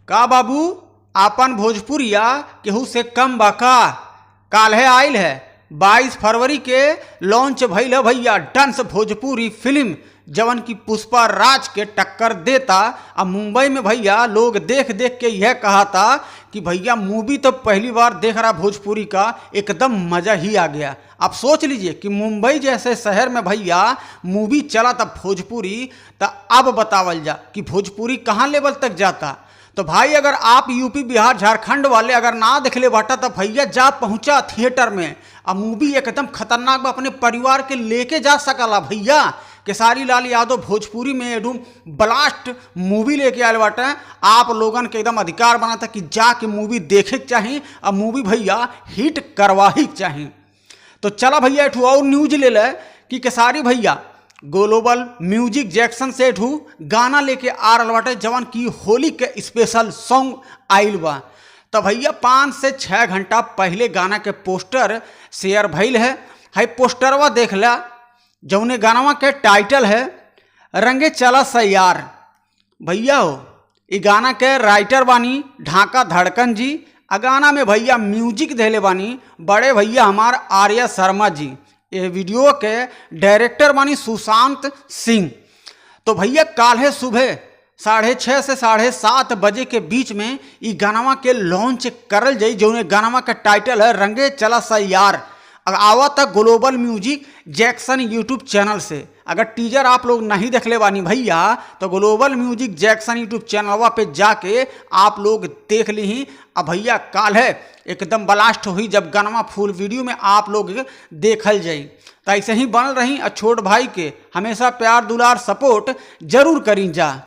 का बाबू आपन भोजपुरिया केहू से कम बा का? काल्हे आइल है 22 फरवरी के लॉन्च भइल है भैया डांस भोजपुरी फिल्म जवन की पुष्पा राज के टक्कर देता। अब मुंबई में भैया लोग देख देख के यह कहा था कि भैया मूवी तो पहली बार देख रहा भोजपुरी का, एकदम मज़ा ही आ गया। आप सोच लीजिए कि मुंबई जैसे शहर में भैया मूवी चला था भोजपुरी, तो अब बतावल जा कि भोजपुरी कहाँ लेवल तक जाता। तो भाई अगर आप यूपी बिहार झारखंड वाले अगर ना देखले बाटा तो भैया जा पहुंचा थिएटर में। अब मूवी एकदम खतरनाक बा, अपने परिवार के लेके जा सकला भैया। केसारी लाल यादव भोजपुरी में एकदम ब्लास्ट मूवी लेके आए बाटे। आप लोगन के एकदम अधिकार बना था कि जाके मूवी देखे के चाहिए। अब मूवी भैया हिट करवा ही चाहिए। तो चला भैया एक और न्यूज ले ले कि केसारी भैया ग्लोबल म्यूजिक जैक्सन से गाना लेके आ रहा बाटे जवन की होली के स्पेशल सॉन्ग आइल बा। तो भैया 5 से 6 घंटा पहले गाना के पोस्टर शेयर भइल है। हाई पोस्टरवा देख ला, जौने गानवा के टाइटल है रंगे चला सैयार। भैया हो ये गाना के राइटर बानी ढाका धड़कन जी। आ गाना में भैया म्यूजिक देले बानी बड़े भैया हमार आर्या शर्मा जी। ये वीडियो के डायरेक्टर बानी सुशांत सिंह। तो भैया काल्हे सुबह 6:30 से 7:30 बजे के बीच में ई गानवा के लॉन्च करल जाई, जौने गानवा का टाइटल है रंगे चला सैयार। आवा तक global music Jackson YouTube channel से। अगर टीजर आप लोग नहीं देखले बानी भैया तो ग्लोबल म्यूजिक जैक्सन यूट्यूब चैनलवा पे जाके आप लोग देख ली। अब भैया काल है एकदम ब्लास्ट हुई जब गानवा फुल वीडियो में आप लोग देखल जाई। तो ऐसे ही बनल रही। छोट भाई के हमेशा प्यार दुलार सपोर्ट जरूर करी जा।